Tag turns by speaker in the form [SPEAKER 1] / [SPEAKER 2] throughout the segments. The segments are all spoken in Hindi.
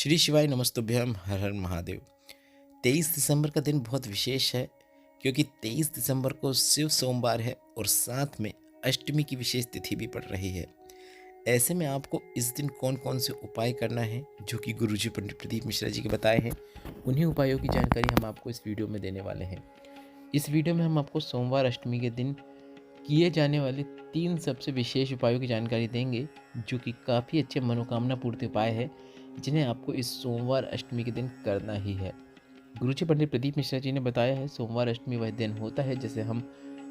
[SPEAKER 1] श्री शिवाय नमस्तुभ्यम हर हर महादेव। 23 दिसंबर का दिन बहुत विशेष है क्योंकि 23 दिसंबर को शिव सोमवार है और साथ में अष्टमी की विशेष तिथि भी पड़ रही है। ऐसे में आपको इस दिन कौन कौन से उपाय करना है जो कि गुरुजी पंडित प्रदीप मिश्रा जी के बताए हैं, उन्हीं उपायों की जानकारी हम आपको इस वीडियो में देने वाले हैं। इस वीडियो में हम आपको सोमवार अष्टमी के दिन किए जाने वाले 3 सबसे विशेष उपायों की जानकारी देंगे जो कि काफ़ी अच्छे मनोकामना पूर्ति उपाय है जिन्हें आपको इस सोमवार अष्टमी के दिन करना ही है। गुरुजी पंडित प्रदीप मिश्रा जी ने बताया है सोमवार अष्टमी वह दिन होता है जिसे हम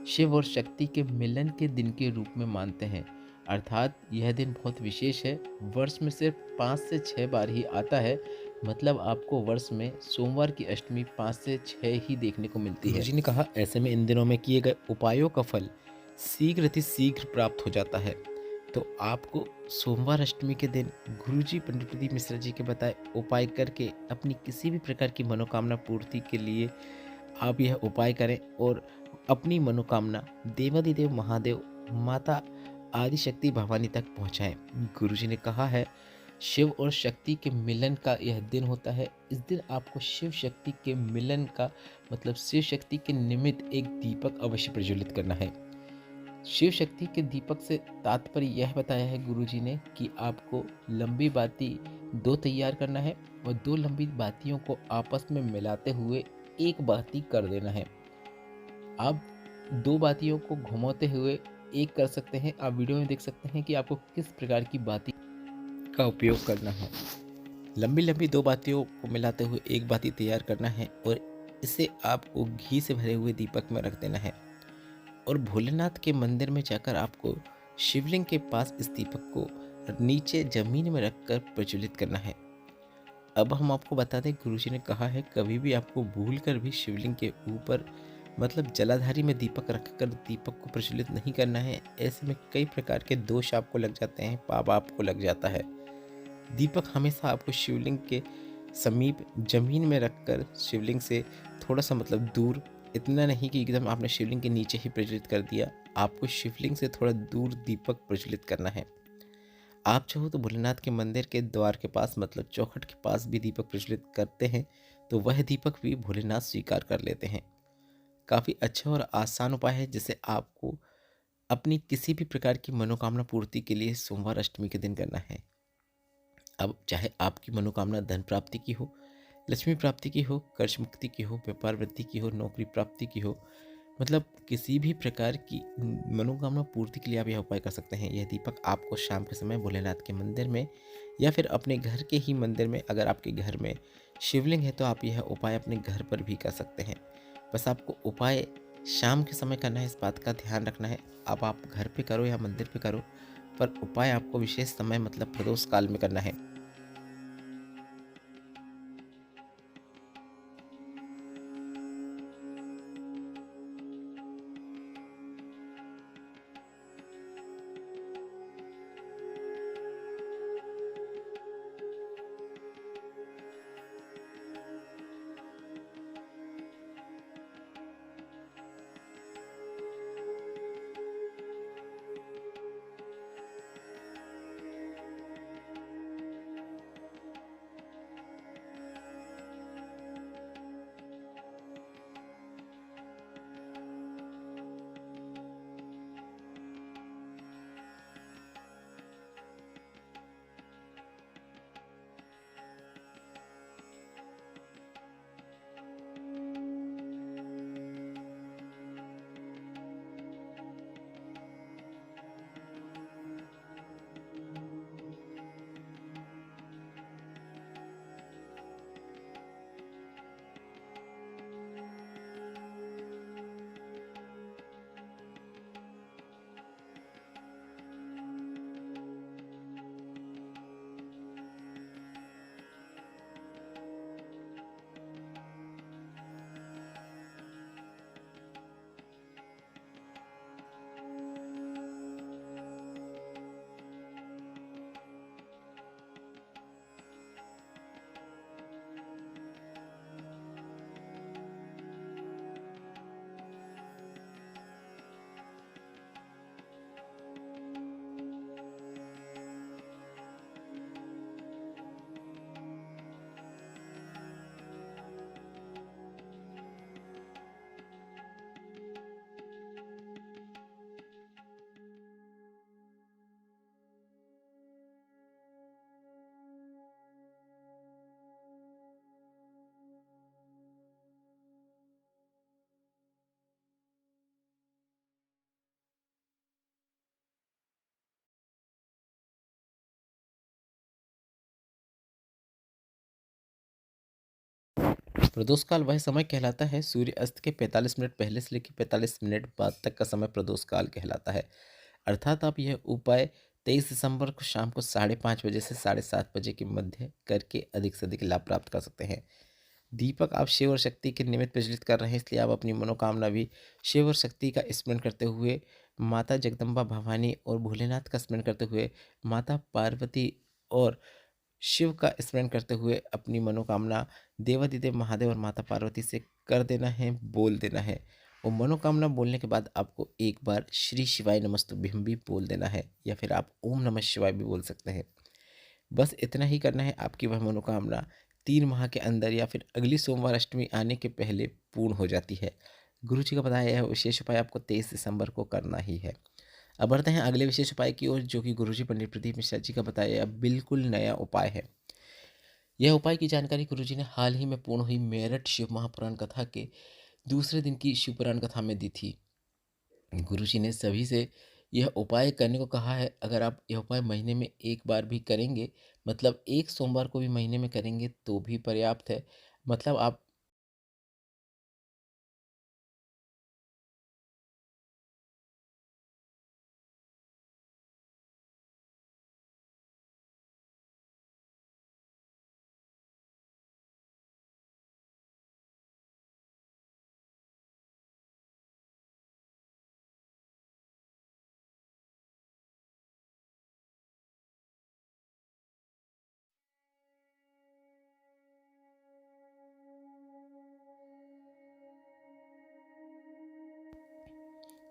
[SPEAKER 1] शिव और शक्ति के मिलन के दिन के रूप में मानते हैं। अर्थात यह दिन बहुत विशेष है, वर्ष में सिर्फ 5 से 6 बार ही आता है। मतलब आपको वर्ष में सोमवार की अष्टमी 5 से 6 ही देखने को मिलती है। गुरुजी ने कहा ऐसे में इन दिनों में किए गए उपायों का फल शीघ्र प्राप्त हो जाता है। तो आपको सोमवार अष्टमी के दिन गुरुजी पंडित प्रदीप मिश्रा जी के बताए उपाय करके अपनी किसी भी प्रकार की मनोकामना पूर्ति के लिए आप यह उपाय करें और अपनी मनोकामना देवादिदेव महादेव, माता आदि शक्ति भवानी तक पहुंचाएं। गुरुजी ने कहा है शिव और शक्ति के मिलन का यह दिन होता है। इस दिन आपको शिव शक्ति के मिलन का मतलब शिव शक्ति के निमित्त एक दीपक अवश्य प्रज्वलित करना है। शिव शक्ति के दीपक से तात्पर्य यह बताया है गुरुजी ने कि आपको लंबी बाती 2 तैयार करना है और 2 लंबी बातियों को आपस में मिलाते हुए एक बाती कर देना है। आप 2 बातियों को घुमाते हुए एक कर सकते हैं। आप वीडियो में देख सकते हैं कि आपको किस प्रकार की बाती का उपयोग करना है। लंबी लंबी 2 बातियों को मिलाते हुए एक बाती तैयार करना है और इसे आपको घी से भरे हुए दीपक में रख देना है और भोलेनाथ के मंदिर में जाकर आपको शिवलिंग के पास इस दीपक को नीचे जमीन में रखकर प्रज्वलित करना है। अब हम आपको बता दें गुरुजी ने कहा है कभी भी आपको भूल कर भी शिवलिंग के ऊपर मतलब जलाधारी में दीपक रखकर दीपक को प्रज्वलित नहीं करना है। ऐसे में कई प्रकार के दोष आपको लग जाते हैं, पाप आपको लग जाता है। दीपक हमेशा आपको शिवलिंग के समीप जमीन में रखकर शिवलिंग से थोड़ा सा मतलब दूर, इतना नहीं कि एकदम आपने शिवलिंग के नीचे ही प्रज्वलित कर दिया, आपको शिवलिंग से थोड़ा दूर दीपक प्रज्वलित करना है। आप चाहो तो भोलेनाथ के मंदिर के द्वार के पास मतलब चौखट के पास भी दीपक प्रज्वलित करते हैं तो वह दीपक भी भोलेनाथ स्वीकार कर लेते हैं। काफ़ी अच्छा और आसान उपाय है जिसे आपको अपनी किसी भी प्रकार की मनोकामना पूर्ति के लिए सोमवार अष्टमी के दिन करना है। अब चाहे आपकी मनोकामना धन प्राप्ति की हो, लक्ष्मी प्राप्ति की हो, कर्ज मुक्ति की हो, व्यापार वृद्धि की हो, नौकरी प्राप्ति की हो, मतलब किसी भी प्रकार की मनोकामना पूर्ति के लिए आप यह उपाय कर सकते हैं। यह दीपक आपको शाम के समय भोलेनाथ के मंदिर में या फिर अपने घर के ही मंदिर में, अगर आपके घर में शिवलिंग है तो आप यह उपाय अपने घर पर भी कर सकते हैं। बस आपको उपाय शाम के समय करना है, इस बात का ध्यान रखना है। अब आप घर पे करो या मंदिर पे करो, पर उपाय आपको विशेष समय मतलब प्रदोष काल में करना है। प्रदोष काल वह समय कहलाता है सूर्य अस्त के 45 मिनट पहले से लेकर 45 मिनट बाद तक का समय प्रदोष काल कहलाता है। अर्थात आप यह उपाय 23 दिसंबर को शाम को 5:30 बजे से 7:30 बजे के मध्य करके अधिक से अधिक लाभ प्राप्त कर सकते हैं। दीपक आप शिव और शक्ति के निमित्त प्रज्वलित कर रहे हैं, इसलिए आप अपनी मनोकामना भी शिव और शक्ति का स्मरण करते हुए, माता जगदम्बा भवानी और भोलेनाथ का स्मरण करते हुए, माता पार्वती और शिव का स्मरण करते हुए अपनी मनोकामना देवादिदेव महादेव और माता पार्वती से कर देना है, बोल देना है। और मनोकामना बोलने के बाद आपको एक बार श्री शिवाय नमस्तुभ्यं भी बोल देना है, या फिर आप ओम नमः शिवाय भी बोल सकते हैं। बस इतना ही करना है, आपकी वह मनोकामना 3 माह के अंदर या फिर अगली सोमवार अष्टमी आने के पहले पूर्ण हो जाती है। गुरु जी का बताया यह विशेष उपाय आपको 23 दिसंबर को करना ही है। अब बढ़ते हैं अगले विशेष उपाय की ओर, जो कि गुरुजी पंडित प्रदीप मिश्रा जी का बताया यह बिल्कुल नया उपाय है। यह उपाय की जानकारी गुरुजी ने हाल ही में पूर्ण हुई मेरठ शिव महापुराण कथा के दूसरे दिन की शिवपुराण कथा में दी थी। गुरुजी ने सभी से यह उपाय करने को कहा है। अगर आप यह उपाय महीने में एक बार भी करेंगे, मतलब एक सोमवार को भी महीने में करेंगे तो भी पर्याप्त है। मतलब आप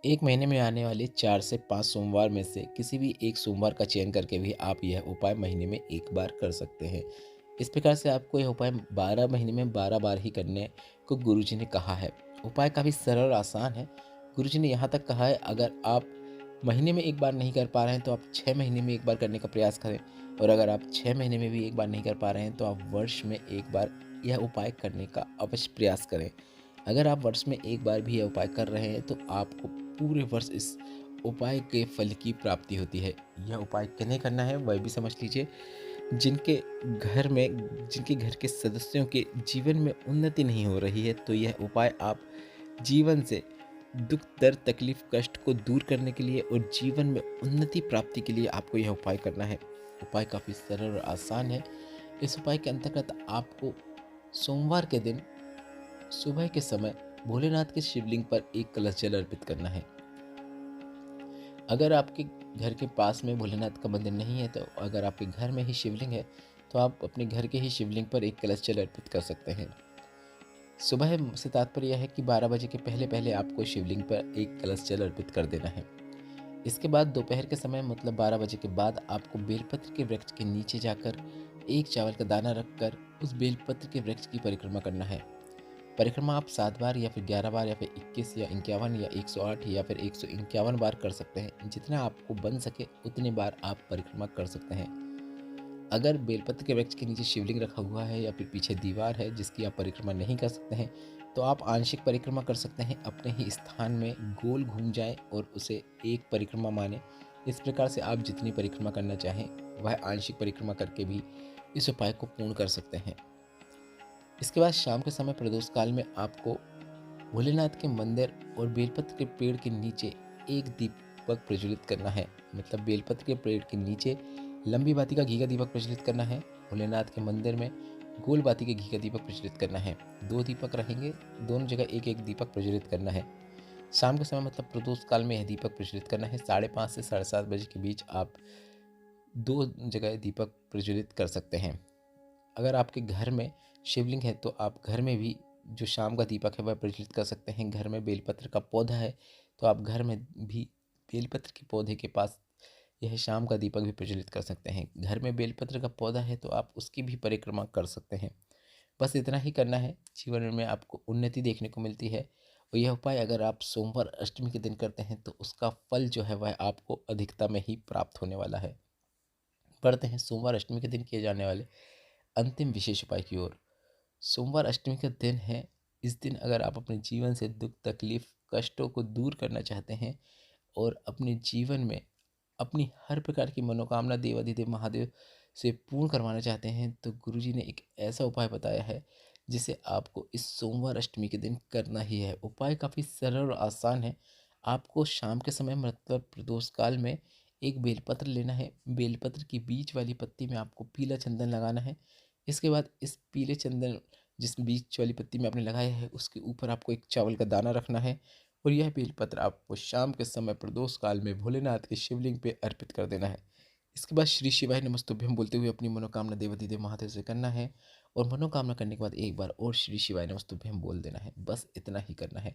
[SPEAKER 1] एक महीने में आने वाले 4 से 5 सोमवार में से किसी भी एक सोमवार का चयन करके भी आप यह उपाय महीने में एक बार कर सकते हैं। इस प्रकार से आपको यह उपाय 12 महीने में 12 बार ही करने को गुरुजी ने कहा है। उपाय काफ़ी सरल और आसान है। गुरुजी ने यहाँ तक कहा है, अगर आप महीने में एक बार नहीं कर पा रहे हैं तो आप 6 महीने में एक बार करने का प्रयास करें, और अगर आप 6 महीने में भी एक बार नहीं कर पा रहे हैं तो आप वर्ष में एक बार यह उपाय करने का अवश्य प्रयास करें। अगर आप वर्ष में एक बार भी यह उपाय कर रहे हैं तो आपको पूरे वर्ष इस उपाय के फल की प्राप्ति होती है। यह उपाय किन्हें करना है वह भी समझ लीजिए। जिनके घर में जिनके घर के सदस्यों के जीवन में उन्नति नहीं हो रही है, तो यह उपाय आप जीवन से दुख दर्द तकलीफ कष्ट को दूर करने के लिए और जीवन में उन्नति प्राप्ति के लिए आपको यह उपाय करना है। उपाय काफ़ी सरल और आसान है। इस उपाय के अंतर्गत आपको सोमवार के दिन सुबह के समय भोलेनाथ के शिवलिंग पर एक कलश जल अर्पित करना है। अगर आपके घर के पास में भोलेनाथ का मंदिर नहीं है, तो अगर आपके घर में ही शिवलिंग है तो आप अपने घर के ही शिवलिंग पर एक कलश जल अर्पित कर सकते हैं। सुबह से तात्पर्य यह है कि 12 बजे के पहले पहले आपको शिवलिंग पर एक कलश जल अर्पित कर देना है। इसके बाद दोपहर के समय मतलब 12 बजे के बाद आपको बेलपत्र के वृक्ष के नीचे जाकर एक चावल का दाना रखकर उस बेलपत्र के वृक्ष की परिक्रमा करना है। परिक्रमा आप 7 बार या फिर 11 बार या फिर 21 या 51 या 108 या फिर 151 बार कर सकते हैं। जितना आपको बन सके उतने बार आप परिक्रमा कर सकते हैं। अगर बेलपत्र के वृक्ष के नीचे शिवलिंग रखा हुआ है या फिर पीछे दीवार है जिसकी आप परिक्रमा नहीं कर सकते हैं, तो आप आंशिक परिक्रमा कर सकते हैं। अपने ही स्थान में गोल घूम जाएं और उसे एक परिक्रमा माने। इस प्रकार से आप जितनी परिक्रमा करना चाहें वह आंशिक परिक्रमा करके भी इस उपाय को पूर्ण कर सकते हैं। इसके बाद शाम के समय प्रदोष काल में आपको भोलेनाथ के मंदिर और बेलपत्र के पेड़ के नीचे एक दीपक प्रज्वलित करना है। मतलब बेलपत्र के पेड़ के नीचे लंबी बाती का घी का दीपक प्रज्वलित करना है। भोलेनाथ के मंदिर में गोल बाती के घी का दीपक प्रज्वलित करना है। 2 दीपक रहेंगे, दोनों जगह एक एक दीपक प्रज्वलित करना है। शाम के समय मतलब प्रदोष काल में यह दीपक प्रज्वलित करना है। 5:30 से 7:30 बजे के बीच आप 2 जगह दीपक प्रज्वलित कर सकते हैं। अगर आपके घर में शिवलिंग है तो आप घर में भी जो शाम का दीपक है वह प्रज्वलित कर सकते हैं। घर में बेलपत्र का पौधा है तो आप घर में भी बेलपत्र के पौधे के पास यह शाम का दीपक भी प्रज्वलित कर सकते हैं। घर में बेलपत्र का पौधा है तो आप उसकी भी परिक्रमा कर सकते हैं। बस इतना ही करना है, जीवन में आपको उन्नति देखने को मिलती है। और यह उपाय अगर आप सोमवार अष्टमी के दिन करते हैं तो उसका फल जो है वह आपको अधिकता में ही प्राप्त होने वाला है। बढ़ते हैं सोमवार अष्टमी के दिन किए जाने वाले अंतिम विशेष उपाय की ओर। सोमवार अष्टमी का दिन है। इस दिन अगर आप अपने जीवन से दुख तकलीफ कष्टों को दूर करना चाहते हैं और अपने जीवन में अपनी हर प्रकार की मनोकामना देवाधिदेव महादेव से पूर्ण करवाना चाहते हैं, तो गुरुजी ने एक ऐसा उपाय बताया है जिसे आपको इस सोमवार अष्टमी के दिन करना ही है। उपाय काफ़ी सरल और आसान है। आपको शाम के समय मतलब प्रदोष काल में एक बेलपत्र लेना है। बेलपत्र की बीच वाली पत्ती में आपको पीला चंदन लगाना है। इसके बाद इस पीले चंदन जिस बीच वाली पत्ती में आपने लगाया है उसके ऊपर आपको एक चावल का दाना रखना है और यह बेलपत्र आपको शाम के समय प्रदोष काल में भोलेनाथ के शिवलिंग पे अर्पित कर देना है। इसके बाद श्री शिवाय नमस्तुभ्यम बोलते हुए अपनी मनोकामना देवाधिदेव महादेव से करना है और मनोकामना करने के बाद एक बार और श्री शिवाय नमस्तुभ्यम बोल देना है। बस इतना ही करना है।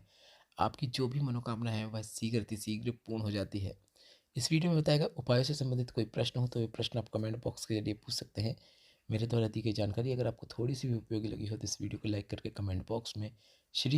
[SPEAKER 1] आपकी जो भी मनोकामना है वह शीघ्र पूर्ण हो जाती है। इस वीडियो में बताया गया उपायों से संबंधित कोई प्रश्न हो तो ये प्रश्न आप कमेंट बॉक्स के जरिए पूछ सकते हैं। मेरे द्वारा दी गई जानकारी अगर आपको थोड़ी सी भी उपयोगी लगी हो तो इस वीडियो को लाइक करके कमेंट बॉक्स में श्री